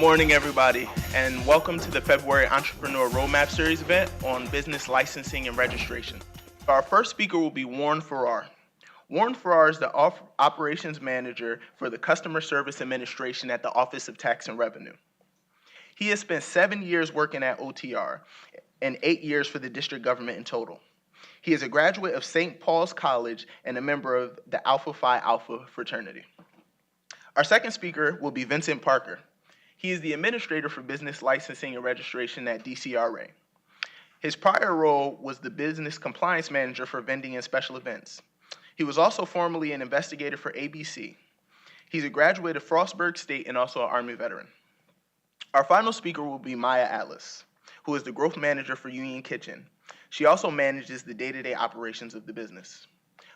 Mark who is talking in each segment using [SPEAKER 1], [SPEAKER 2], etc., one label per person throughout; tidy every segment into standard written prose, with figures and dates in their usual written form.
[SPEAKER 1] morning, everybody, and welcome to the February Entrepreneur Roadmap Series event on business licensing and registration. Our first speaker will be Warren Farrar. Warren Farrar is the Operations Manager for the Customer Service Administration at the Office of Tax and Revenue. He has spent 7 years working at OTR and 8 years for the district government in total. He is a graduate of St. Paul's College and a member of the Alpha Phi Alpha fraternity. Our second speaker will be Vincent Parker. He is the Administrator for Business Licensing and Registration at DCRA. His prior role was the Business Compliance Manager for Vending and Special Events. He was also formerly an investigator for ABC. He's a graduate of Frostburg State and also an Army veteran. Our final speaker will be Maya Atlas, who is the Growth Manager for Union Kitchen. She also manages the day-to-day operations of the business.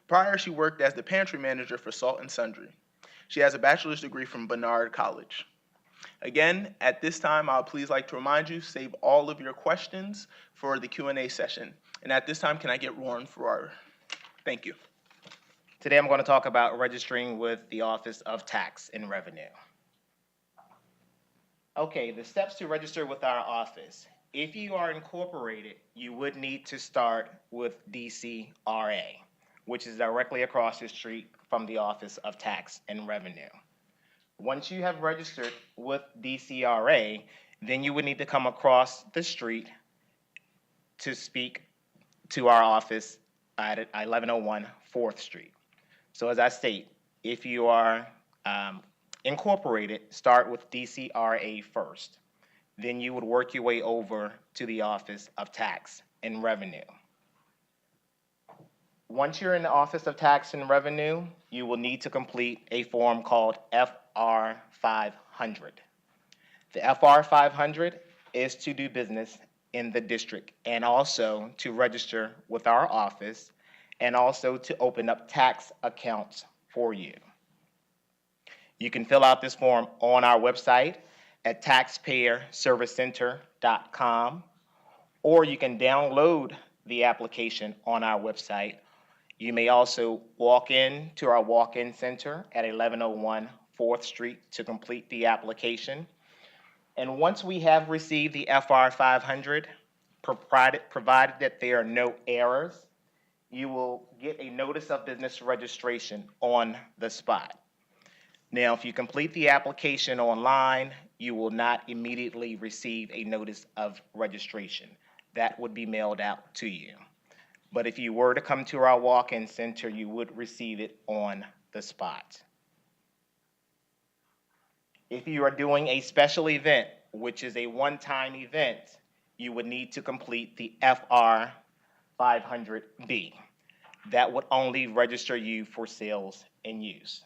[SPEAKER 1] Prior, she worked as the Pantry Manager for Salt and Sundry. She has a bachelor's degree from Barnard College. Again, at this time, I'll please like to remind you, save all of your questions for the Q&A session. And at this time, can I get Warren Farrar? Thank you.
[SPEAKER 2] Today I'm going to talk about registering with the Office of Tax and Revenue. Okay, the steps to register with our office. If you are incorporated, you would need to start with DCRA, which is directly across the street from the Office of Tax and Revenue. Once you have registered with DCRA, then you would need to come across the street to speak to our office at 1101 4th Street. So as I state, if you are incorporated, start with DCRA first. Then you would work your way over to the Office of Tax and Revenue. Once you're in the Office of Tax and Revenue, you will need to complete a form called FR 500. The FR 500 is to do business in the district and also to register with our office and also to open up tax accounts for you. You can fill out this form on our website at taxpayerservicecenter.com, or you can download the application on our website. You may also walk in to our walk-in center at 1101 4th Street to complete the application. And once we have received the FR 500, provided that there are no errors, you will get a notice of business registration on the spot. Now, if you complete the application online, you will not immediately receive a notice of registration. That would be mailed out to you. But if you were to come to our walk-in center, you would receive it on the spot. If you are doing a special event, which is a one-time event, you would need to complete the FR 500B. That would only register you for sales and use.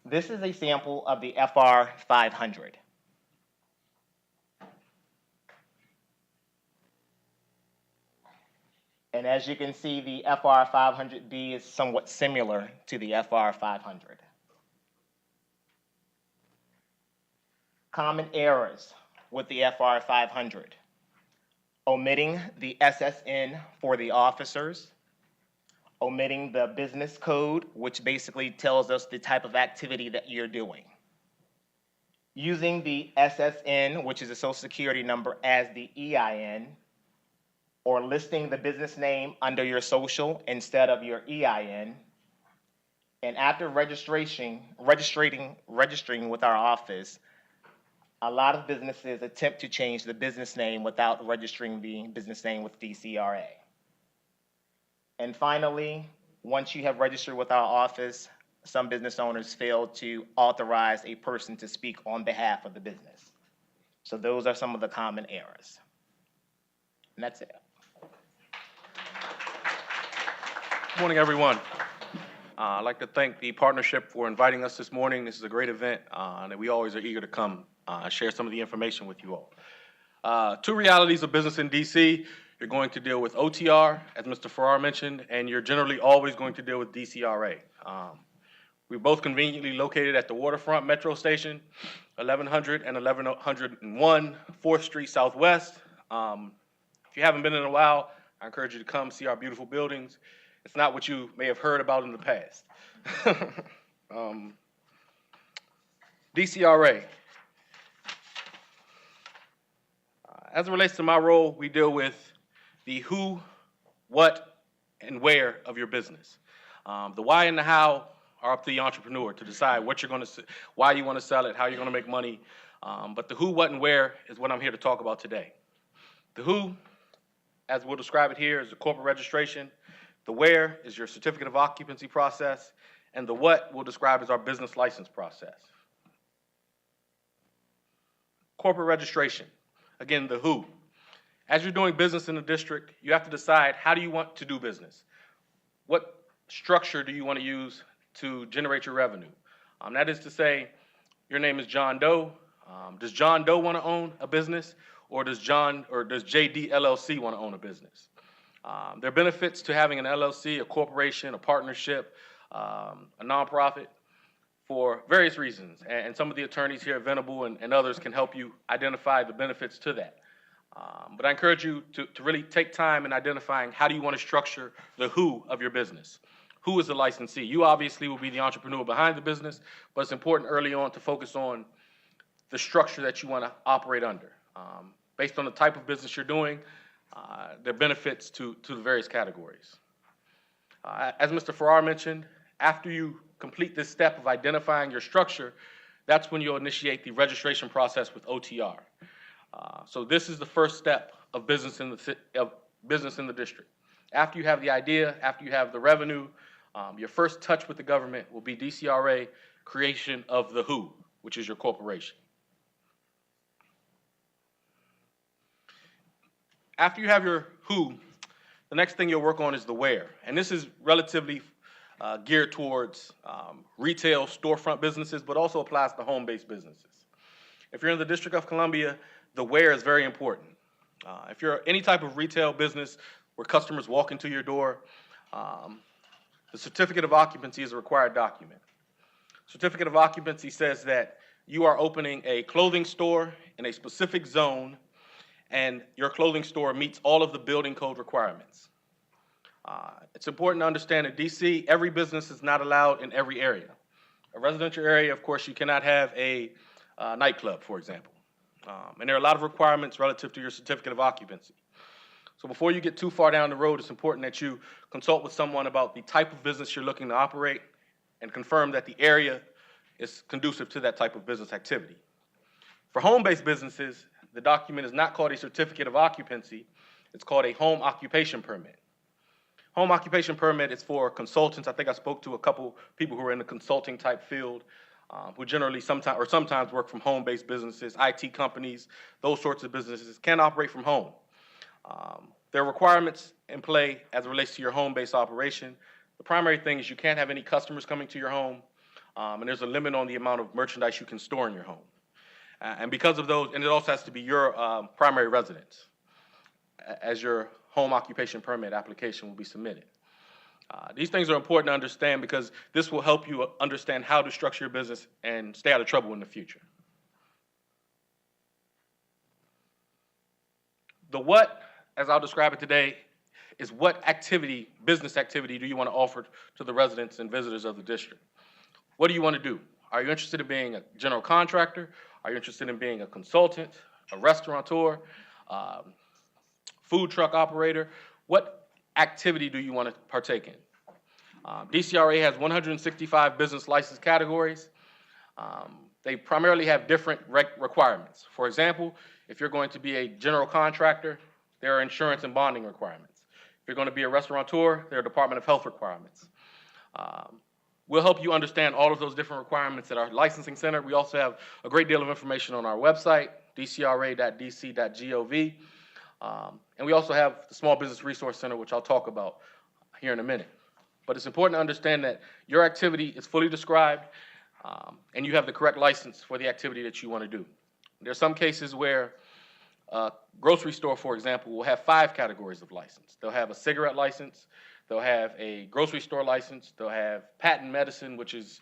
[SPEAKER 2] This is a sample of the FR 500. And as you can see, the FR 500B is somewhat similar to the FR 500. Common errors with the FR 500. Omitting the SSN for the officers. Omitting the business code, which basically tells us the type of activity that you're doing. Using the SSN, which is a social security number, as the EIN, or listing the business name under your social instead of your EIN. And after registering with our office, a lot of businesses attempt to change the business name without registering the business name with DCRA. And finally, once you have registered with our office, some business owners fail to authorize a person to speak on behalf of the business. So those are some of the common errors. And that's it.
[SPEAKER 3] Good morning, everyone. I'd like to thank the partnership for inviting us this morning. This is a great event, and we always are eager to come share some of the information with you all. Two realities of business in DC. You're going to deal with OTR, as Mr. Farrar mentioned, and you're generally always going to deal with DCRA. We're both conveniently located at the Waterfront Metro Station, 1100 and 1101 4th Street Southwest. If you haven't been in a while, I encourage you to come see our beautiful buildings. It's not what you may have heard about in the past. DCRA. As it relates to my role, we deal with the who, what, and where of your business. The why and the how are up to the entrepreneur to decide what you're going to, why you want to sell it, how you're going to make money. But the who, what, and where is what I'm here to talk about today. The who, as we'll describe it here, is the corporate registration. The where is your certificate of occupancy process. And the what we'll describe as our business license process. Corporate registration. Again, the who. As you're doing business in the district, you have to decide, how do you want to do business? What structure do you want to use to generate your revenue? That is to say, your name is John Doe. Does John Doe want to own a business, or does JD LLC want to own a business? There are benefits to having an LLC, a corporation, a partnership, a nonprofit, for various reasons. And some of the attorneys here at Venable and others can help you identify the benefits to that. But I encourage you to really take time in identifying, how do you want to structure the who of your business? Who is the licensee? You obviously will be the entrepreneur behind the business, but it's important early on to focus on the structure that you want to operate under. Based on the type of business you're doing, there are benefits to the various categories. As Mr. Farrar mentioned, after you complete this step of identifying your structure, that's when you'll initiate the registration process with OTR. So this is the first step of business in the district. After you have the idea, after you have the revenue, your first touch with the government will be DCRA creation of the who, which is your corporation. After you have your who, the next thing you'll work on is the where. And this is relatively geared towards retail storefront businesses, but also applies to home-based businesses. If you're in the District of Columbia, the where is very important. If you're any type of retail business where customers walk into your door, the certificate of occupancy is a required document. Certificate of occupancy says that you are opening a clothing store in a specific zone, and your clothing store meets all of the building code requirements. It's important to understand that DC, every business is not allowed in every area. A residential area, of course, you cannot have a nightclub, for example. And there are a lot of requirements relative to your certificate of occupancy. So before you get too far down the road, it's important that you consult with someone about the type of business you're looking to operate and confirm that the area is conducive to that type of business activity. For home-based businesses, the document is not called a certificate of occupancy. It's called a home occupation permit. Home occupation permit is for consultants. I think I spoke to a couple people who are in the consulting type field, who generally sometimes work from home-based businesses, IT companies, those sorts of businesses can operate from home. There are requirements in play as it relates to your home-based operation. The primary thing is you can't have any customers coming to your home, and there's a limit on the amount of merchandise you can store in your home. And because of those, and it also has to be your primary residence as your home occupation permit application will be submitted. These things are important to understand because this will help you understand how to structure your business and stay out of trouble in the future. The what, as I'll describe it today, is what activity, business activity, do you want to offer to the residents and visitors of the district? What do you want to do? Are you interested in being a general contractor? Are you interested in being a consultant, a restaurateur, food truck operator? What activity do you want to partake in? DCRA has 165 business license categories. They primarily have different requirements. For example, if you're going to be a general contractor, there are insurance and bonding requirements. If you're going to be a restaurateur, there are Department of Health requirements. We'll help you understand all of those different requirements at our licensing center. We also have a great deal of information on our website, dcra.dc.gov. And we also have the Small Business Resource Center, which I'll talk about here in a minute. But it's important to understand that your activity is fully described, and you have the correct license for the activity that you want to do. There are some cases where a grocery store, for example, will have 5 categories of license. They'll have a cigarette license, they'll have a grocery store license, they'll have patent medicine, which is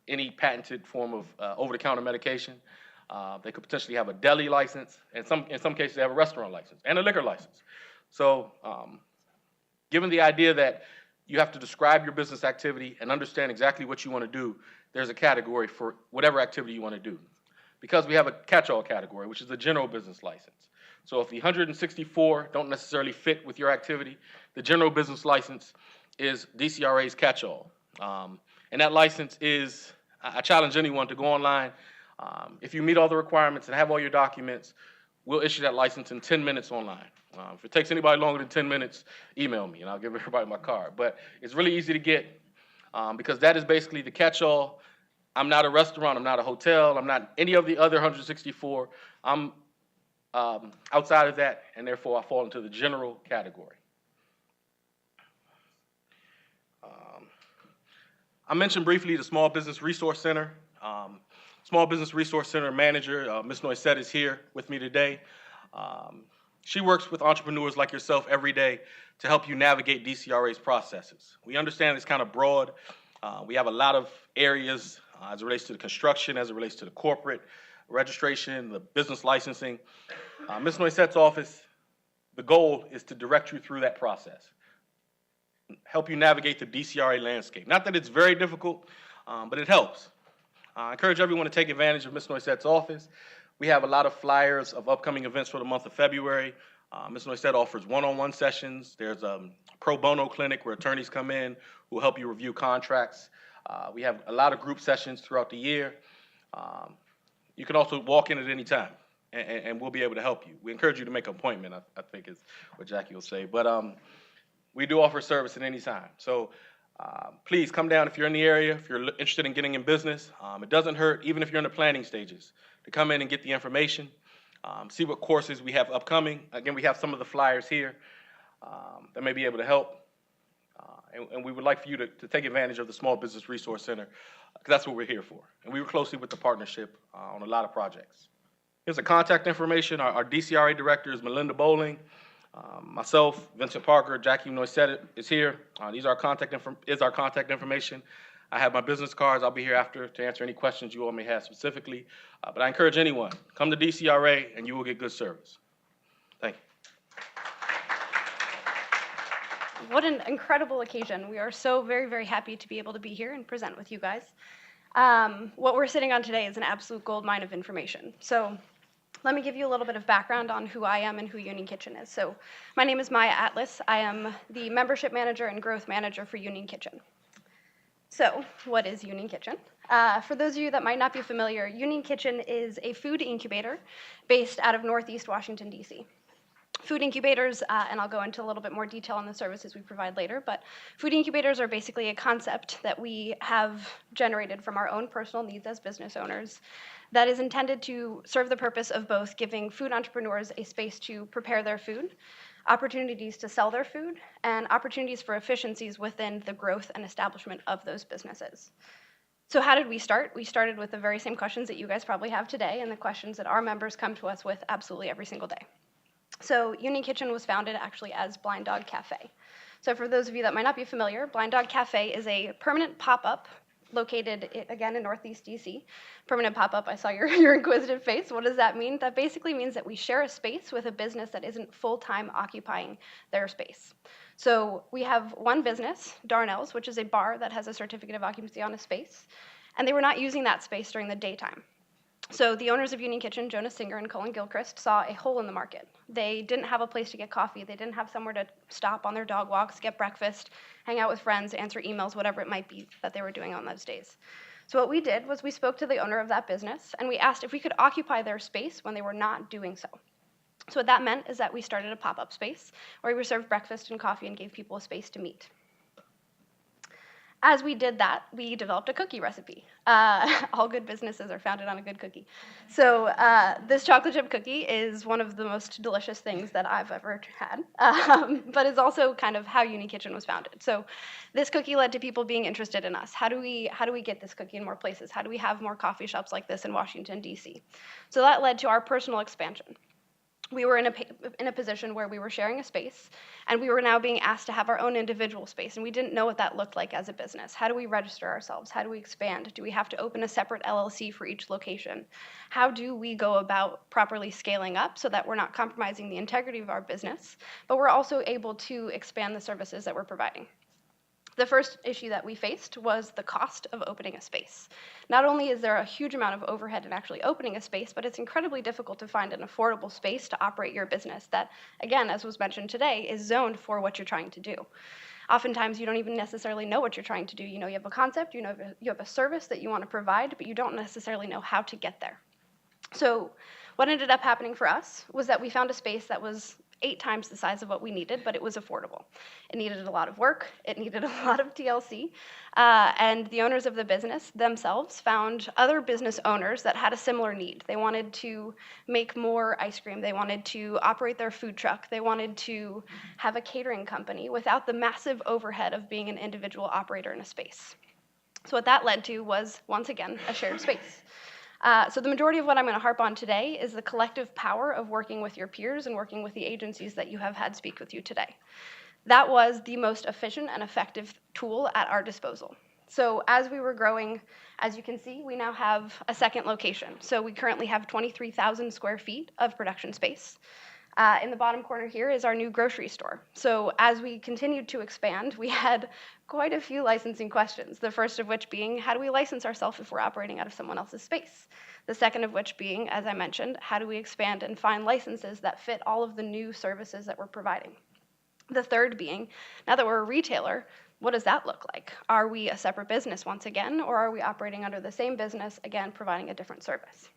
[SPEAKER 3] any patented form of over-the-counter medication. They could potentially have a deli license, and in some cases they have a restaurant license and a liquor license. So given the idea that you have to describe your business activity and understand exactly what you want to do, there's a category for whatever activity you want to do. Because we have a catch-all category, which is a general business license. So if the 164 don't necessarily fit with your activity, the general business license is DCRA's catch-all. And that license is, I challenge anyone to go online. If you meet all the requirements and have all your documents, we'll issue that license in 10 minutes online. If it takes anybody longer than 10 minutes, email me and I'll give everybody my card. But it's really easy to get because that is basically the catch-all. I'm not a restaurant, I'm not a hotel, I'm not any of the other 164. I'm outside of that, and therefore I fall into the general category. I mentioned briefly the Small Business Resource Center. Small Business Resource Center manager, Ms. Noisette, is here with me today. She works with entrepreneurs like yourself every day to help you navigate DCRA's processes. We understand it's kind of broad. We have a lot of areas as it relates to the construction, as it relates to the corporate registration, the business licensing. Ms. Noisette's office, the goal is to direct you through that process, help you navigate the DCRA landscape. Not that it's very difficult, but it helps. I encourage everyone to take advantage of Ms. Noisette's office. We have a lot of flyers of upcoming events for the month of February. Ms. Noisette offers one-on-one sessions. There's a pro bono clinic where attorneys come in who will help you review contracts. We have a lot of group sessions throughout the year. You can also walk in at any time, and we'll be able to help you. We encourage you to make an appointment, I think is what Jackie will say. But we do offer service at any time. So please come down if you're in the area, if you're interested in getting in business. It doesn't hurt, even if you're in the planning stages, to come in and get the information, see what courses we have upcoming. Again, we have some of the flyers here that may be able to help. And we would like for you to take advantage of the Small Business Resource Center, because that's what we're here for. And we work closely with the partnership on a lot of projects. Here's the contact information. Our DCRA director is Melinda Bowling. Myself, Vincent Parker, Jackie Noisette is here. Is our contact information. I have my business cards. I'll be here after to answer any questions you all may have specifically. But I encourage anyone, come to DCRA and you will get good service. Thank you.
[SPEAKER 4] What an incredible occasion. We are so very, very happy to be able to be here and present with you guys. What we're sitting on today is an absolute goldmine of information. So let me give you a little bit of background on who I am and who Union Kitchen is. So my name is Maya Atlas. I am the membership manager and growth manager for Union Kitchen. So what is Union Kitchen? For those of you that might not be familiar, Union Kitchen is a food incubator based out of Northeast Washington, D.C. Food incubators, and I'll go into a little bit more detail on the services we provide later, but food incubators are basically a concept that we have generated from our own personal needs as business owners that is intended to serve the purpose of both giving food entrepreneurs a space to prepare their food, opportunities to sell their food, and opportunities for efficiencies within the growth and establishment of those businesses. So how did we start? We started with the very same questions that you guys probably have today and the questions that our members come to us with absolutely every single day. So Union Kitchen was founded actually as Blind Dog Cafe. So for those of you that might not be familiar, Blind Dog Cafe is a permanent pop-up located, again, in Northeast DC. Permanent pop-up, I saw your inquisitive face. What does that mean? That basically means that we share a space with a business that isn't full-time occupying their space. So we have one business, Darnell's, which is a bar that has a certificate of occupancy on a space, and they were not using that space during the daytime. So the owners of Union Kitchen, Jonas Singer and Colin Gilchrist, saw a hole in the market. They didn't have a place to get coffee. They didn't have somewhere to stop on their dog walks, get breakfast, hang out with friends, answer emails, whatever it might be that they were doing on those days. So what we did was we spoke to the owner of that business, and we asked if we could occupy their space when they were not doing so. So what that meant is that we started a pop-up space where we served breakfast and coffee and gave people a space to meet. As we did that, we developed a cookie recipe. All good businesses are founded on a good cookie. So this chocolate chip cookie is one of the most delicious things that I've ever had, but it's also kind of how Union Kitchen was founded. So this cookie led to people being interested in us. How do we get this cookie in more places? How do we have more coffee shops like this in Washington, D.C.? So that led to our personal expansion. We were in a position where we were sharing a space, and we were now being asked to have our own individual space, and we didn't know what that looked like as a business. How do we register ourselves? How do we expand? Do we have to open a separate LLC for each location? How do we go about properly scaling up so that we're not compromising the integrity of our business, but we're also able to expand the services that we're providing? The first issue that we faced was the cost of opening a space. Not only is there a huge amount of overhead in actually opening a space, but it's incredibly difficult to find an affordable space to operate your business that, again, as was mentioned today, is zoned for what you're trying to do. Oftentimes, you don't even necessarily know what you're trying to do. You know, you have a concept, you have a service that you want to provide, but you don't necessarily know how to get there. So what ended up happening for us was that we found a space that was 8 times the size of what we needed, but it was affordable. It needed a lot of work, it needed a lot of TLC, and the owners of the business themselves found other business owners that had a similar need. They wanted to make more ice cream, they wanted to operate their food truck, they wanted to have a catering company without the massive overhead of being an individual operator in a space. So what that led to was, once again, a shared space. So the majority of what I'm going to harp on today is the collective power of working with your peers and working with the agencies that you have had speak with you today. That was the most efficient and effective tool at our disposal. So as we were growing, as you can see, we now have a second location. So we currently have 23,000 square feet of production space. In the bottom corner here is our new grocery store. So as we continued to expand, we had quite a few licensing questions. The first of which being, how do we license ourselves if we're operating out of someone else's space? The second of which being, as I mentioned, how do we expand and find licenses that fit all of the new services that we're providing? The third being, now that we're a retailer, what does that look like? Are we a separate business once again, or are we operating under the same business, again, providing a different service?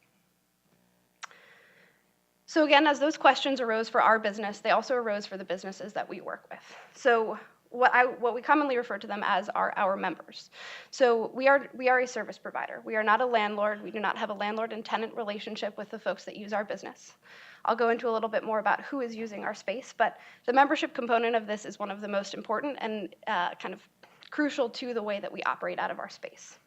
[SPEAKER 4] So again, as those questions arose for our business, they also arose for the businesses that we work with. So what we commonly refer to them as are our members. So we are a service provider. We are not a landlord. We do not have a landlord and tenant relationship with the folks that use our business. I'll go into a little bit more about who is using our space, but the membership component of this is one of the most important and kind of crucial to the way that we operate out of our space.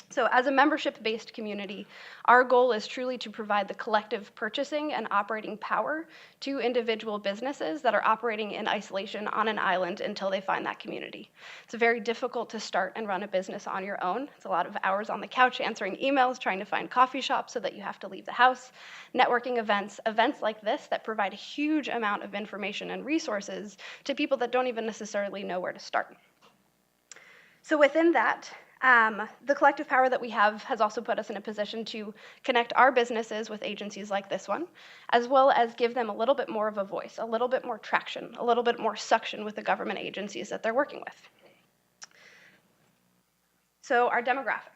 [SPEAKER 4] So as a membership-based community, our goal is truly to provide the collective purchasing and operating power to individual businesses that are operating in isolation on an island until they find that community. It's very difficult to start and run a business on your own. It's a lot of hours on the couch answering emails, trying to find coffee shops so that you have to leave the house, networking events like this that provide a huge amount of information and resources to people that don't even necessarily know where to start. So within that, the collective power that we have has also put us in a position to connect our businesses with agencies like this one, as well as give them a little bit more of a voice, a little bit more traction, a little bit more suction with the government agencies that they're working with. So our demographics.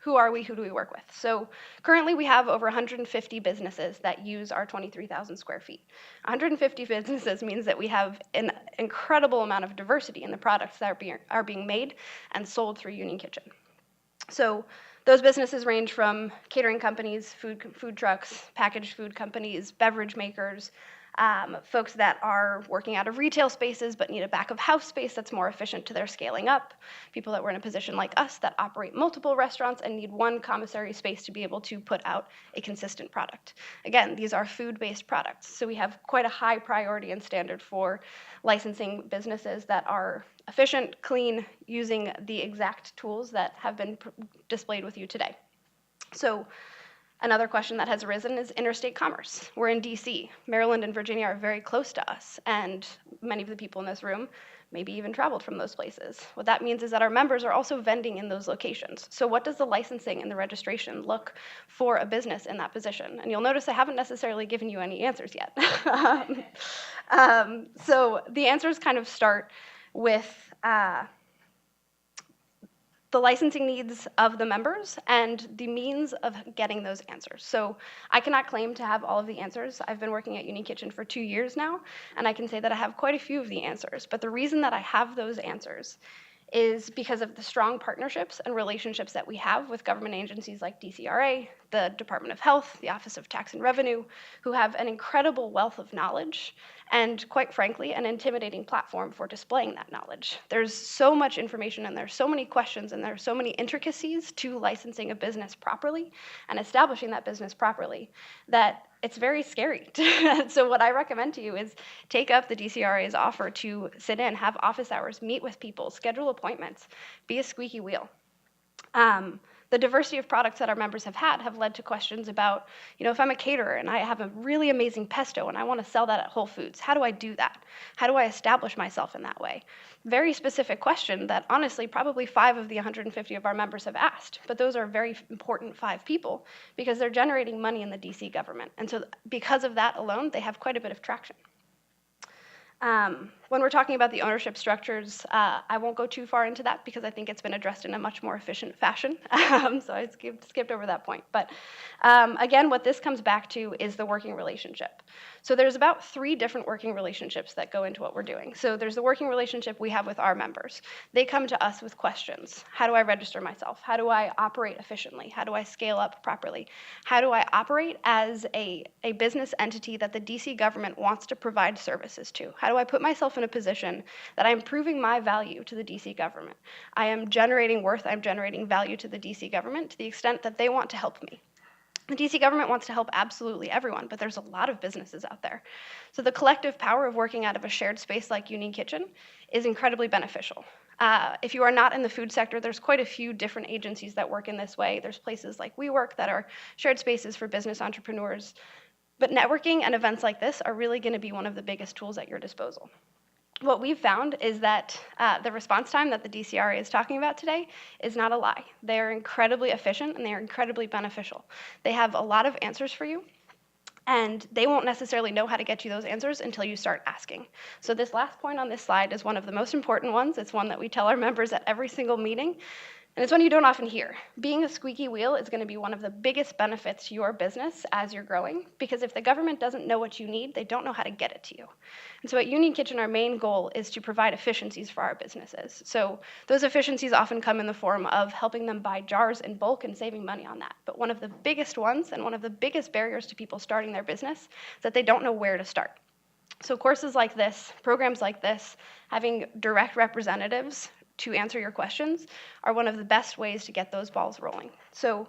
[SPEAKER 4] Who are we? Who do we work with? So currently we have over 150 businesses that use our 23,000 square feet. 150 businesses means that we have an incredible amount of diversity in the products that are being made and sold through Union Kitchen. So those businesses range from catering companies, food trucks, packaged food companies, beverage makers, folks that are working out of retail spaces but need a back of house space that's more efficient to their scaling up, people that were in a position like us that operate multiple restaurants and need one commissary space to be able to put out a consistent product. Again, these are food-based products, so we have quite a high priority and standard for licensing businesses that are efficient, clean, using the exact tools that have been displayed with you today. So another question that has arisen is interstate commerce. We're in DC. Maryland and Virginia are very close to us, and many of the people in this room maybe even traveled from those places. What that means is that our members are also vending in those locations. So what does the licensing and the registration look for a business in that position? And you'll notice I haven't necessarily given you any answers yet. So the answers kind of start with the licensing needs of the members and the means of getting those answers. So I cannot claim to have all of the answers. I've been working at Union Kitchen for 2 years now, and I can say that I have quite a few of the answers. But the reason that I have those answers is because of the strong partnerships and relationships that we have with government agencies like DCRA, the Department of Health, the Office of Tax and Revenue, who have an incredible wealth of knowledge and, quite frankly, an intimidating platform for displaying that knowledge. There's so much information and there's so many questions and there's so many intricacies to licensing a business properly and establishing that business properly that it's very scary. So what I recommend to you is take up the DCRA's offer to sit in, have office hours, meet with people, schedule appointments, be a squeaky wheel. The diversity of products that our members have had have led to questions about, if I'm a caterer and I have a really amazing pesto and I want to sell that at Whole Foods, how do I do that? How do I establish myself in that way? Very specific question that honestly probably 5 of the 150 of our members have asked, but those are very important 5 people because they're generating money in the DC government. And so because of that alone, they have quite a bit of traction. When we're talking about the ownership structures, I won't go too far into that because I think it's been addressed in a much more efficient fashion. So I skipped over that point. But again, what this comes back to is the working relationship. So there's about 3 different working relationships that go into what we're doing. So there's the working relationship we have with our members. They come to us with questions. How do I register myself? How do I operate efficiently? How do I scale up properly? How do I operate as a business entity that the DC government wants to provide services to? How do I put myself in a position that I'm proving my value to the DC government? I am generating worth, I'm generating value to the DC government to the extent that they want to help me. The DC government wants to help absolutely everyone, but there's a lot of businesses out there. So the collective power of working out of a shared space like Union Kitchen is incredibly beneficial. If you are not in the food sector, there's quite a few different agencies that work in this way. There's places like WeWork that are shared spaces for business entrepreneurs. But networking and events like this are really going to be one of the biggest tools at your disposal. What we've found is that the response time that the DCRA is talking about today is not a lie. They are incredibly efficient and they are incredibly beneficial. They have a lot of answers for you, and they won't necessarily know how to get you those answers until you start asking. So this last point on this slide is one of the most important ones. It's one that we tell our members at every single meeting. And it's one you don't often hear. Being a squeaky wheel is going to be one of the biggest benefits to your business as you're growing, because if the government doesn't know what you need, they don't know how to get it to you. And so at Union Kitchen, our main goal is to provide efficiencies for our businesses. So those efficiencies often come in the form of helping them buy jars in bulk and saving money on that. But one of the biggest ones and one of the biggest barriers to people starting their business is that they don't know where to start. So courses like this, programs like this, having direct representatives to answer your questions are one of the best ways to get those balls rolling. So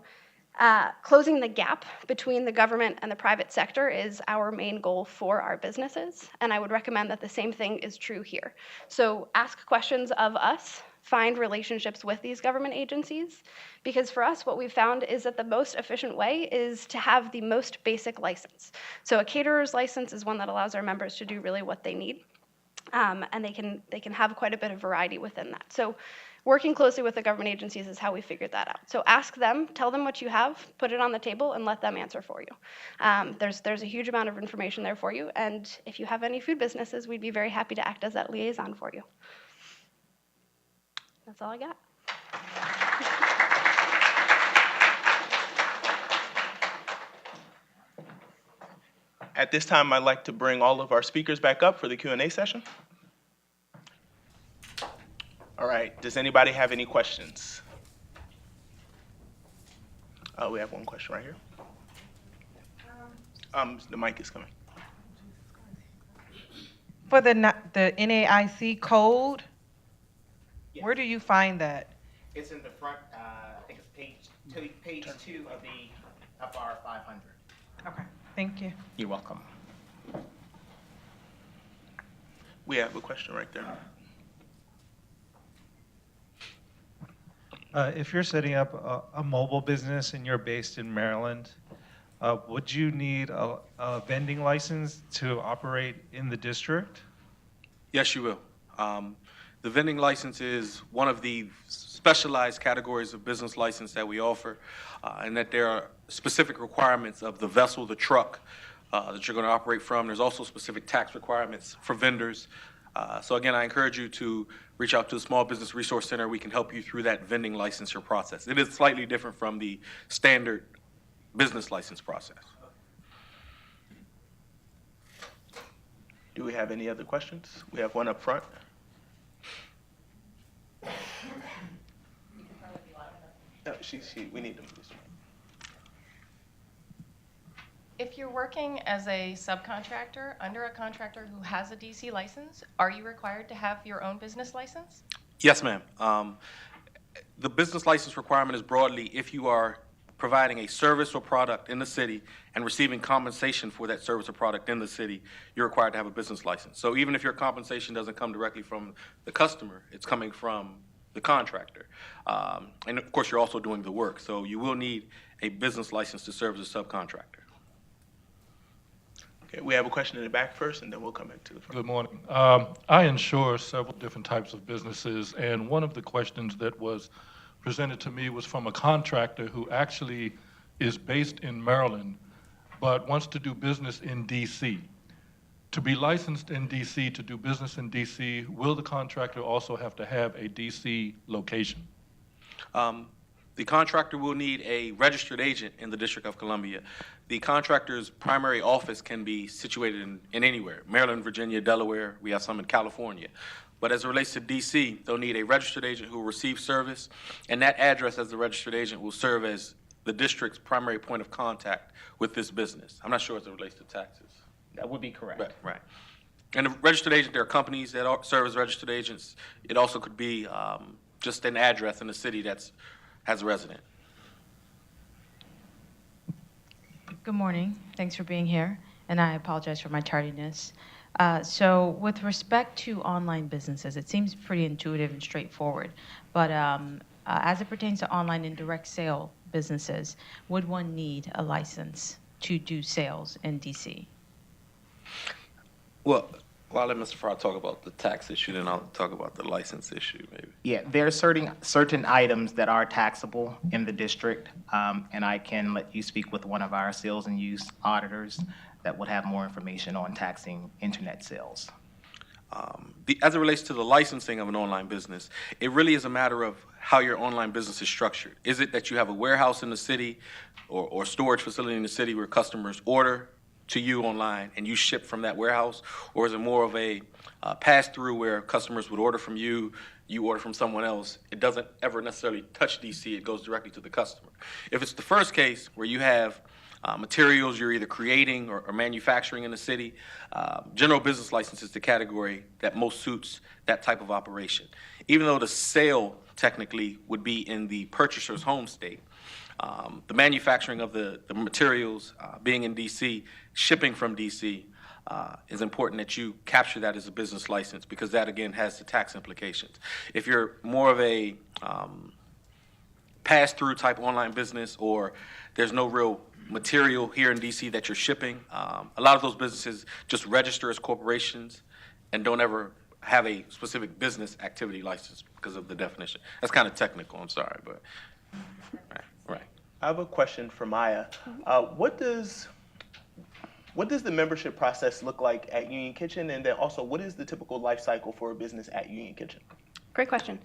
[SPEAKER 4] closing the gap between the government and the private sector is our main goal for our businesses, and I would recommend that the same thing is true here. So ask questions of us, find relationships with these government agencies, because for us what we've found is that the most efficient way is to have the most basic license. So a caterer's license is one that allows our members to do really what they need. And they can have quite a bit of variety within that. So working closely with the government agencies is how we figured that out. So ask them, tell them what you have, put it on the table, and let them answer for you. There's a huge amount of information there for you, and if you have any food businesses, we'd be very happy to act as that liaison for you. That's all I got.
[SPEAKER 1] At this time, I'd like to bring all of our speakers back up for the Q&A session. All right, does anybody have any questions? We have one question right here. The mic is coming.
[SPEAKER 5] For the NAIC code,
[SPEAKER 2] Yes.
[SPEAKER 5] where do you find that?
[SPEAKER 2] It's in the front, I think it's page 2 of the FR 500.
[SPEAKER 5] Okay, thank you.
[SPEAKER 2] You're welcome.
[SPEAKER 1] We have a question right there.
[SPEAKER 6] If you're setting up a mobile business and you're based in Maryland, would you need a vending license to operate in the district?
[SPEAKER 3] Yes, you will. The vending license is one of the specialized categories of business license that we offer, and that there are specific requirements of the vessel, the truck that you're going to operate from. There's also specific tax requirements for vendors. So again, I encourage you to reach out to the Small Business Resource Center. We can help you through that vending licensure process. It is slightly different from the standard business license process.
[SPEAKER 1] Do we have any other questions? We have one up front. No, we need them.
[SPEAKER 7] If you're working as a subcontractor under a contractor who has a DC license, are you required to have your own business license?
[SPEAKER 3] Yes, ma'am. The business license requirement is broadly if you are providing a service or product in the city and receiving compensation for that service or product in the city, you're required to have a business license. So even if your compensation doesn't come directly from the customer, it's coming from the contractor. And of course, you're also doing the work, so you will need a business license to serve as a subcontractor.
[SPEAKER 1] Okay, we have a question in the back first, and then we'll come back to the front.
[SPEAKER 8] Good morning. I insure several different types of businesses, and one of the questions that was presented to me was from a contractor who actually is based in Maryland, but wants to do business in DC. To be licensed in DC, to do business in DC, will the contractor also have to have a DC location?
[SPEAKER 3] The contractor will need a registered agent in the District of Columbia. The contractor's primary office can be situated in anywhere, Maryland, Virginia, Delaware. We have some in California. But as it relates to DC, they'll need a registered agent who will receive service, and that address as the registered agent will serve as the district's primary point of contact with this business. I'm not sure as it relates to taxes.
[SPEAKER 2] That would be correct.
[SPEAKER 3] Right. And the registered agent, there are companies that serve as registered agents. It also could be just an address in the city that has a resident.
[SPEAKER 9] Good morning. Thanks for being here, and I apologize for my tardiness. So with respect to online businesses, it seems pretty intuitive and straightforward, but as it pertains to online and direct sale businesses, would one need a license to do sales in DC?
[SPEAKER 3] Well, I'll let Mr. Farrar talk about the tax issue, then I'll talk about the license issue, maybe.
[SPEAKER 2] Yeah, there are certain items that are taxable in the district, and I can let you speak with one of our sales and use auditors that would have more information on taxing internet sales.
[SPEAKER 3] As it relates to the licensing of an online business, it really is a matter of how your online business is structured. Is it that you have a warehouse in the city or storage facility in the city where customers order to you online and you ship from that warehouse? Or is it more of a pass-through where customers would order from you, you order from someone else? It doesn't ever necessarily touch DC, it goes directly to the customer. If it's the first case where you have materials you're either creating or manufacturing in the city, general business license is the category that most suits that type of operation. Even though the sale technically would be in the purchaser's home state, the manufacturing of the materials being in DC, shipping from DC, is important that you capture that as a business license, because that again has the tax implications. If you're more of a pass-through type online business, or there's no real material here in DC that you're shipping, a lot of those businesses just register as corporations and don't ever have a specific business activity license because of the definition. That's kind of technical, I'm sorry, but right.
[SPEAKER 1] I have a question for Maya. What does the membership process look like at Union Kitchen, and then also what is the typical life cycle for a business at Union Kitchen?
[SPEAKER 4] Great question.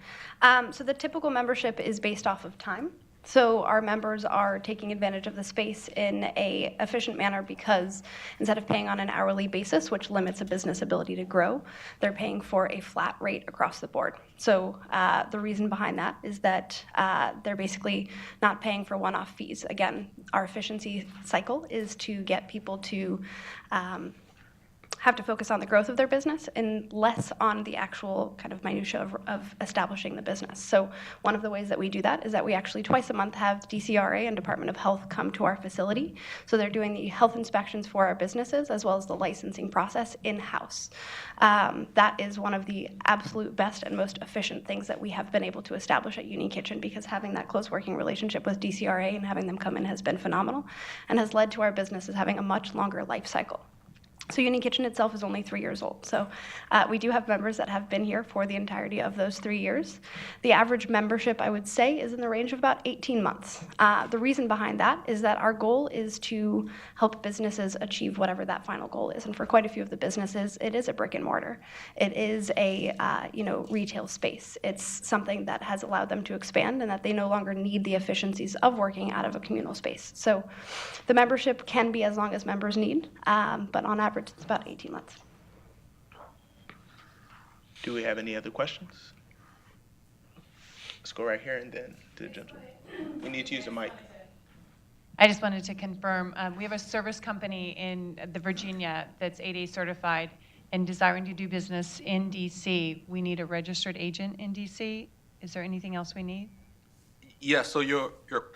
[SPEAKER 4] So the typical membership is based off of time. So our members are taking advantage of the space in an efficient manner because instead of paying on an hourly basis, which limits a business ability to grow, they're paying for a flat rate across the board. So the reason behind that is that they're basically not paying for one-off fees. Again, our efficiency cycle is to get people to have to focus on the growth of their business and less on the actual kind of minutia of establishing the business. So one of the ways that we do that is that we actually twice a month have DCRA and Department of Health come to our facility. So they're doing the health inspections for our businesses as well as the licensing process in-house. That is one of the absolute best and most efficient things that we have been able to establish at Union Kitchen, because having that close working relationship with DCRA and having them come in has been phenomenal and has led to our businesses having a much longer life cycle. So Union Kitchen itself is only 3 years old. So we do have members that have been here for the entirety of those 3 years. The average membership, I would say, is in the range of about 18 months. The reason behind that is that our goal is to help businesses achieve whatever that final goal is. And for quite a few of the businesses, it is a brick and mortar. It is a retail space. It's something that has allowed them to expand and that they no longer need the efficiencies of working out of a communal space. So the membership can be as long as members need, but on average, it's about 18 months.
[SPEAKER 1] Do we have any other questions? Let's go right here and then to the gentleman. We need to use the mic.
[SPEAKER 10] I just wanted to confirm, we have a service company in the Virginia that's 8A certified and desiring to do business in DC. We need a registered agent in DC. Is there anything else we need?
[SPEAKER 3] Yes, so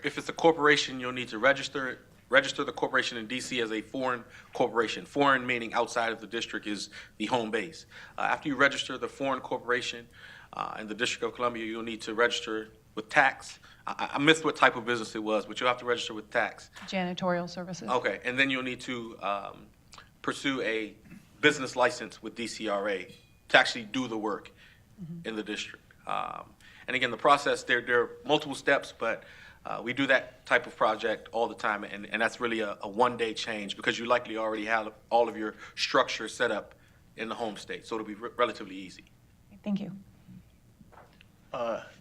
[SPEAKER 3] if it's a corporation, you'll need to register the corporation in DC as a foreign corporation. Foreign meaning outside of the district is the home base. After you register the foreign corporation, In the District of Columbia, you'll need to register with tax. I missed what type of business it was, but you'll have to register with tax.
[SPEAKER 10] Janitorial services.
[SPEAKER 3] Okay, and then you'll need to pursue a business license with DCRA to actually do the work in the district. And again, the process, there are multiple steps, but we do that type of project all the time, and that's really a one-day change because you likely already have all of your structure set up in the home state, so it'll be relatively easy.
[SPEAKER 10] Thank you.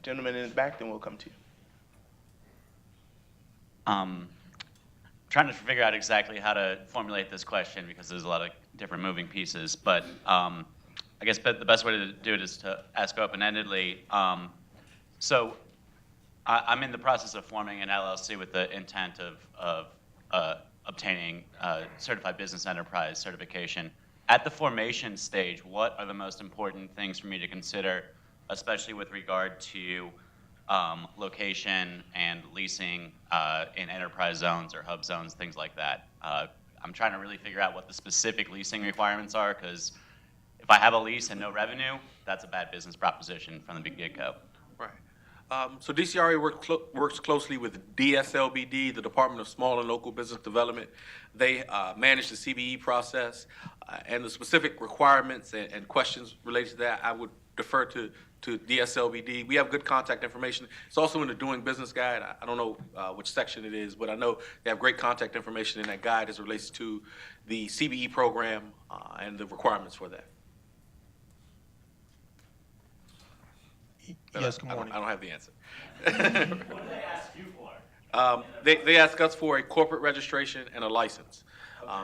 [SPEAKER 1] Gentleman in the back, then we'll come to you.
[SPEAKER 11] Trying to figure out exactly how to formulate this question because there's a lot of different moving pieces, but I guess the best way to do it is to ask open-endedly. So I'm in the process of forming an LLC with the intent of obtaining certified business enterprise certification. At the formation stage, what are the most important things for me to consider, especially with regard to location and leasing in enterprise zones or hub zones, things like that? I'm trying to really figure out what the specific leasing requirements are, because if I have a lease and no revenue, that's a bad business proposition from the get-go.
[SPEAKER 3] Right. So DCRA works closely with DSLBD, the Department of Small and Local Business Development. They manage the CBE process, and the specific requirements and questions related to that, I would defer to DSLBD. We have good contact information. It's also in the Doing Business Guide. I don't know which section it is, but I know they have great contact information in that guide as it relates to the CBE program and the requirements for that.
[SPEAKER 12] Yes, good morning.
[SPEAKER 3] I don't have the answer. What do they ask you for? They ask us for a corporate registration and a license.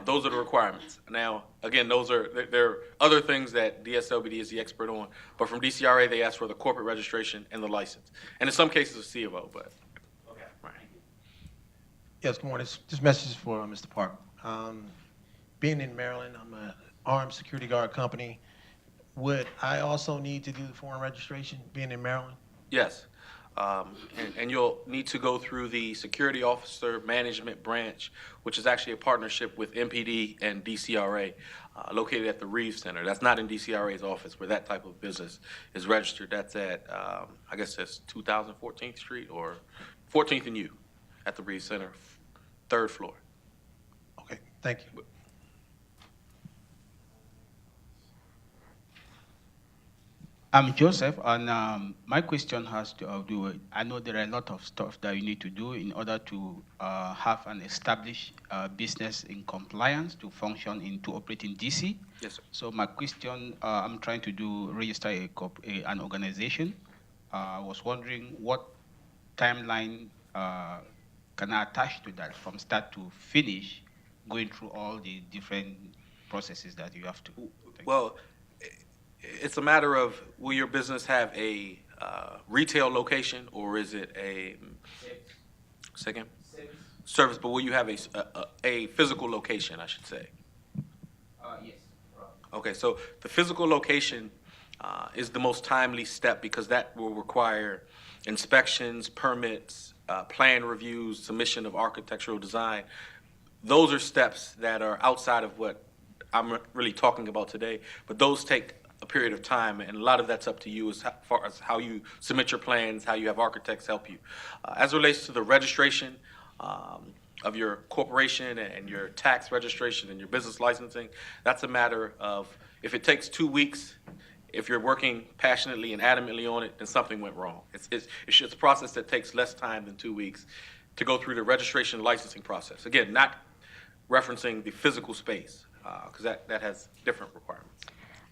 [SPEAKER 3] Those are the requirements. Now, again, there are other things that DSLBD is the expert on, but from DCRA, they ask for the corporate registration and the license. And in some cases, a C of O, but. Okay. Right.
[SPEAKER 12] Yes, good morning. This message is for Mr. Park. Being in Maryland, I'm an armed security guard company. Would I also need to do the foreign registration being in Maryland?
[SPEAKER 3] Yes. And you'll need to go through the Security Officer Management Branch, which is actually a partnership with MPD and DCRA, located at the Reeves Center. That's not in DCRA's office where that type of business is registered. That's at, I guess that's 2014th Street or 14th and U at the Reeves Center, 3rd floor.
[SPEAKER 12] Okay, thank you.
[SPEAKER 13] I'm Joseph, and my question has to do with, I know there are a lot of stuff that you need to do in order to have an established business in compliance to function to operate in DC.
[SPEAKER 3] Yes, sir.
[SPEAKER 13] So my question, I'm trying to register an organization. I was wondering what timeline can I attach to that from start to finish, going through all the different processes that you have to.
[SPEAKER 3] Well, it's a matter of, will your business have a retail location, or is it a service? But will you have a physical location, I should say?
[SPEAKER 13] Yes.
[SPEAKER 3] Okay, so the physical location is the most timely step because that will require inspections, permits, plan reviews, submission of architectural design. Those are steps that are outside of what I'm really talking about today, but those take a period of time, and a lot of that's up to you as far as how you submit your plans, how you have architects help you. As it relates to the registration of your corporation and your tax registration and your business licensing, that's a matter of, if it takes 2 weeks, if you're working passionately and adamantly on it, then something went wrong. It's a process that takes less time than 2 weeks to go through the registration and licensing process. Again, not referencing the physical space, because that has different requirements.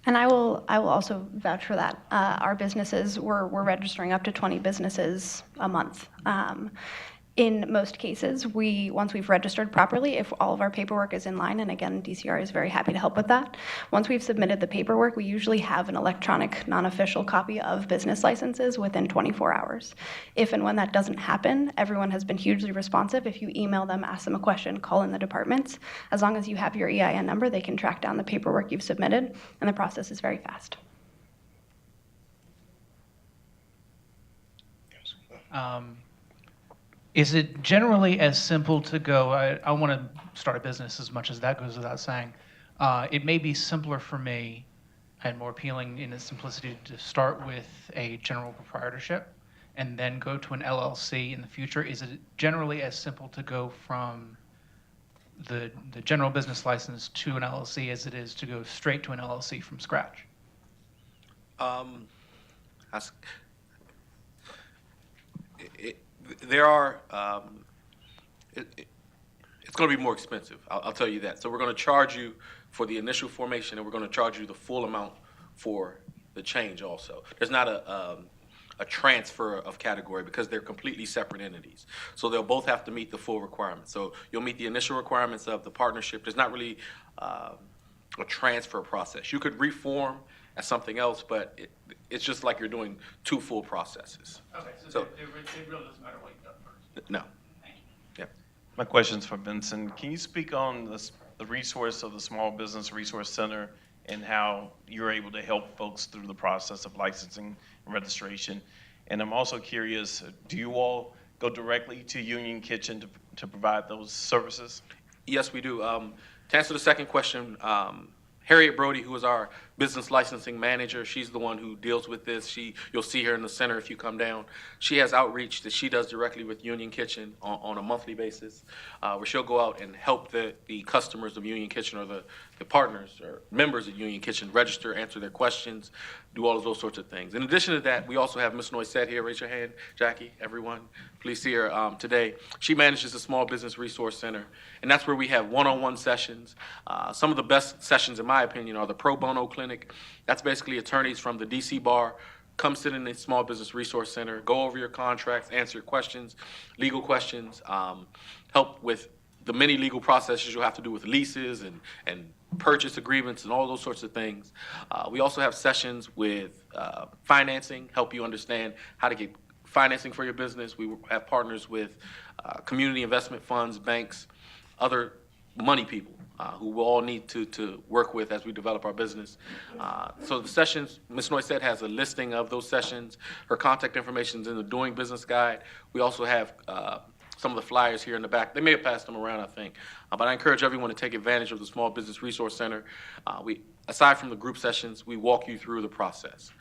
[SPEAKER 4] And I will also vouch for that. Our businesses, we're registering up to 20 businesses a month. In most cases, once we've registered properly, if all of our paperwork is in line, and again, DCR is very happy to help with that, once we've submitted the paperwork, we usually have an electronic, non-official copy of business licenses within 24 hours. If and when that doesn't happen, everyone has been hugely responsive. If you email them, ask them a question, call in the departments, as long as you have your EIN number, they can track down the paperwork you've submitted, and the process is very fast.
[SPEAKER 14] Is it generally as simple to go, I want to start a business, as much as that goes without saying. It may be simpler for me, and more appealing in its simplicity to start with a general proprietorship and then go to an LLC in the future? Is it generally as simple to go from the general business license to an LLC as it is to go straight to an LLC from scratch?
[SPEAKER 3] That's- there are, it's going to be more expensive. I'll tell you that. So we're going to charge you for the initial formation, and we're going to charge you the full amount for the change also. There's not a transfer of category because they're completely separate entities. So they'll both have to meet the full requirements. So you'll meet the initial requirements of the partnership. There's not really a transfer process. You could reform as something else, but it's just like you're doing two full processes.
[SPEAKER 14] Okay,
[SPEAKER 3] So
[SPEAKER 14] it really doesn't matter what you've done first.
[SPEAKER 3] no. Yeah.
[SPEAKER 15] My question's for Vincent. Can you speak on the resource of the Small Business Resource Center and how you're able to help folks through the process of licensing and registration? And I'm also curious, do you all go directly to Union Kitchen to provide those services?
[SPEAKER 3] Yes, we do. To answer the second question, Harriet Brody, who is our business licensing manager, she's the one who deals with this. You'll see her in the center if you come down. She has outreach that she does directly with Union Kitchen on a monthly basis, where she'll go out and help the customers of Union Kitchen or the partners or members of Union Kitchen register, answer their questions, do all of those sorts of things. In addition to that, we also have Ms. Noisette here. Raise your hand, Jackie, everyone. Please see her today. She manages the Small Business Resource Center, and that's where we have one-on-one sessions. Some of the best sessions, in my opinion, are the pro bono clinic. That's basically attorneys from the DC bar come sit in the Small Business Resource Center, go over your contracts, answer questions, legal questions, help with the many legal processes you'll have to do with leases and purchase agreements and all those sorts of things. We also have sessions with financing, help you understand how to get financing for your business. We have partners with community investment funds, banks, other money people who we'll all need to work with as we develop our business. So the sessions, Ms. Noisette has a listing of those sessions. Her contact information is in the Doing Business Guide. We also have some of the flyers here in the back. They may have passed them around, I think. But I encourage everyone to take advantage of the Small Business Resource Center. Aside from the group sessions, we walk you through the process.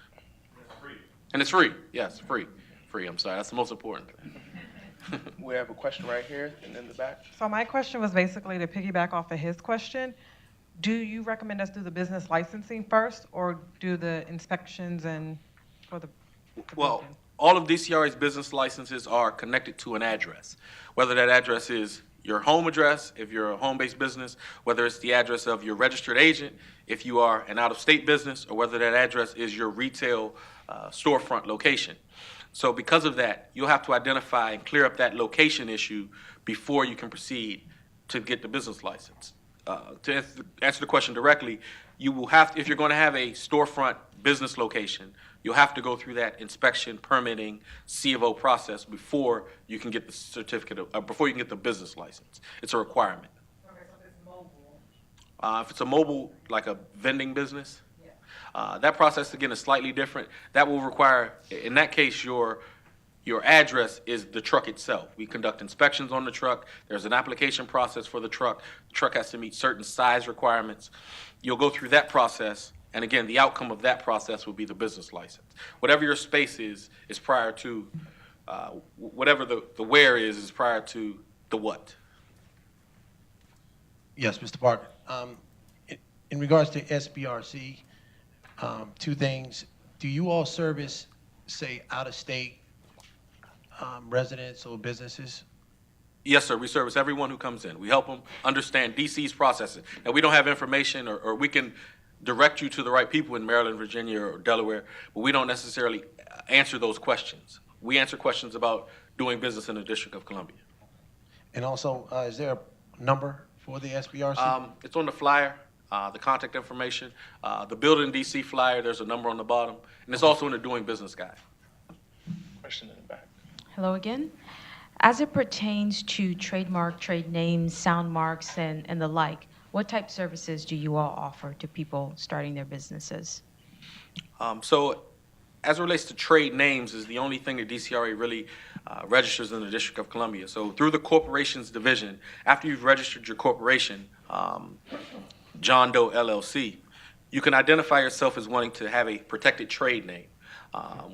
[SPEAKER 15] It's free.
[SPEAKER 3] And it's free. Yes, free. Free, I'm sorry. That's the most important thing.
[SPEAKER 1] We have a question right here and in the back.
[SPEAKER 5] So my question was basically to piggyback off of his question. Do you recommend us do the business licensing first or do the inspections and for the
[SPEAKER 3] Well,
[SPEAKER 5] building?
[SPEAKER 3] all of DCRA's business licenses are connected to an address. Whether that address is your home address, if you're a home-based business, whether it's the address of your registered agent, if you are an out-of-state business, or whether that address is your retail storefront location. So because of that, you'll have to identify and clear up that location issue before you can proceed to get the business license. To answer the question directly, you will have, if you're going to have a storefront business location, you'll have to go through that inspection, permitting, C of O process before you can get the certificate of, before you can get the business license. It's a requirement.
[SPEAKER 5] Okay, so if it's mobile.
[SPEAKER 3] If it's a mobile, like a vending business, that process, again, is slightly different. That will require, in that case, your address is the truck itself. We conduct inspections on the truck. There's an application process for the truck. The truck has to meet certain size requirements. You'll go through that process, and again, the outcome of that process will be the business license. Whatever your space is prior to, whatever the where is prior to the what.
[SPEAKER 12] Yes, Mr. Parker. In regards to SBRC, two things. Do you all service, say, out-of-state residents or businesses?
[SPEAKER 3] Yes, sir. We service everyone who comes in. We help them understand DC's processes. Now, we don't have information, or we can direct you to the right people in Maryland, Virginia, or Delaware, but we don't necessarily answer those questions. We answer questions about doing business in the District of Columbia.
[SPEAKER 12] And also, is there a number for the SBRC?
[SPEAKER 3] It's on the flyer, the contact information. The Building DC flyer, there's a number on the bottom, and it's also in the Doing Business Guide.
[SPEAKER 1] Question in the back.
[SPEAKER 9] Hello again. As it pertains to trademark, trade names, sound marks, and the like, what type of services do you all offer to people starting their businesses?
[SPEAKER 3] So as it relates to trade names is the only thing that DCRA really registers in the District of Columbia. So through the corporations division, after you've registered your corporation, John Doe LLC, You can identify yourself as wanting to have a protected trade name,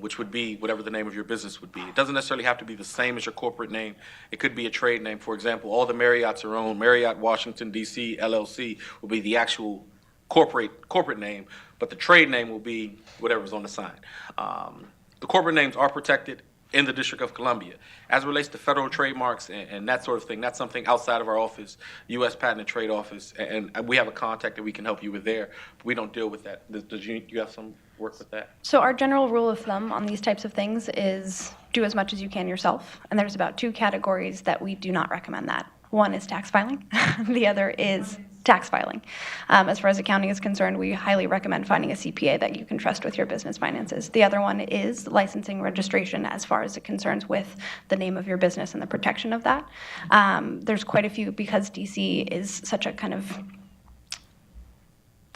[SPEAKER 3] which would be whatever the name of your business would be. It doesn't necessarily have to be the same as your corporate name. It could be a trade name. For example, all the Marriotts are owned. Marriott Washington, D.C., LLC will be the actual corporate name, but the trade name will be whatever's on the sign. The corporate names are protected in the District of Columbia. As it relates to federal trademarks and that sort of thing, that's something outside of our office, U.S. Patent and Trade Office, and we have a contact that we can help you with there. We don't deal with that. Does you have some work with that?
[SPEAKER 4] So our general rule of thumb on these types of things is do as much as you can yourself. And there's about 2 categories that we do not recommend that. One is tax filing. The other is tax filing. As far as accounting is concerned, we highly recommend finding a CPA that you can trust with your business finances. The other one is licensing registration as far as it concerns with the name of your business and the protection of that. There's quite a few, because DC is such a kind of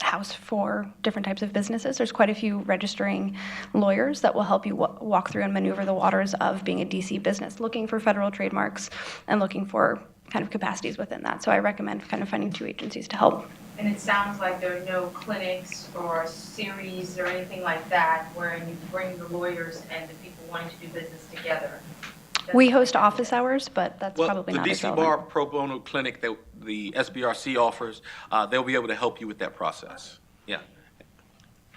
[SPEAKER 4] house for different types of businesses. There's quite a few registering lawyers that will help you walk through and maneuver the waters of being a DC business, looking for federal trademarks and looking for kind of capacities within that. So I recommend kind of finding 2 agencies to help.
[SPEAKER 9] And it sounds like there are no clinics or series or anything like that where you bring the lawyers and the people wanting to do business together.
[SPEAKER 4] We host office hours, but that's probably not
[SPEAKER 3] the
[SPEAKER 4] as
[SPEAKER 3] DC
[SPEAKER 4] relevant.
[SPEAKER 3] Bar Pro Bono Clinic that the SBRC offers, they'll be able to help you with that process. Yeah.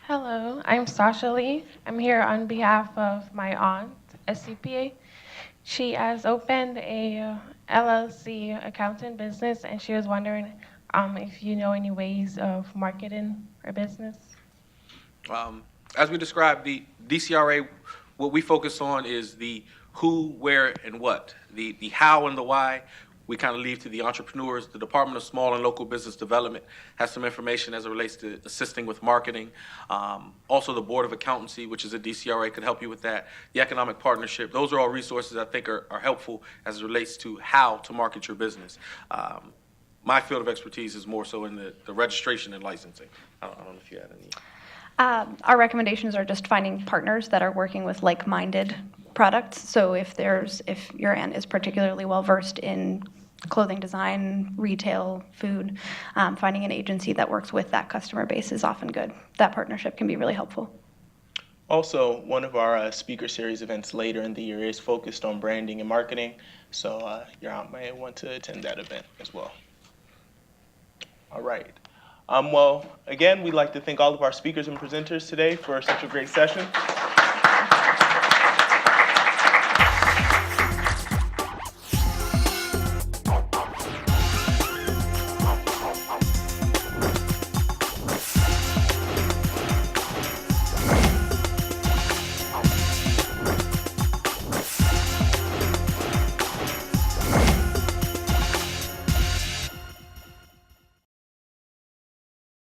[SPEAKER 16] Hello, I'm Sasha Lee. I'm here on behalf of my aunt, a CPA. She has opened a LLC accountant business, and she was wondering if you know any ways of marketing her business.
[SPEAKER 3] As we described, the DCRA, what we focus on is the who, where, and what. The how and the why, we kind of leave to the entrepreneurs. The Department of Small and Local Business Development has some information as it relates to assisting with marketing. Also, the Board of Accountancy, which is a DCRA, could help you with that. The Economic Partnership, those are all resources I think are helpful as it relates to how to market your business. My field of expertise is more so in the registration and licensing. I don't know if you had any.
[SPEAKER 4] Our recommendations are just finding partners that are working with like-minded products. So if your aunt is particularly well-versed in clothing design, retail, food, finding an agency that works with that customer base is often good. That partnership can be really helpful.
[SPEAKER 1] Also, one of our speaker series events later in the year is focused on branding and marketing, so your aunt may want to attend that event as well. All right. Well, again, we'd like to thank all of our speakers and presenters today for such a great session.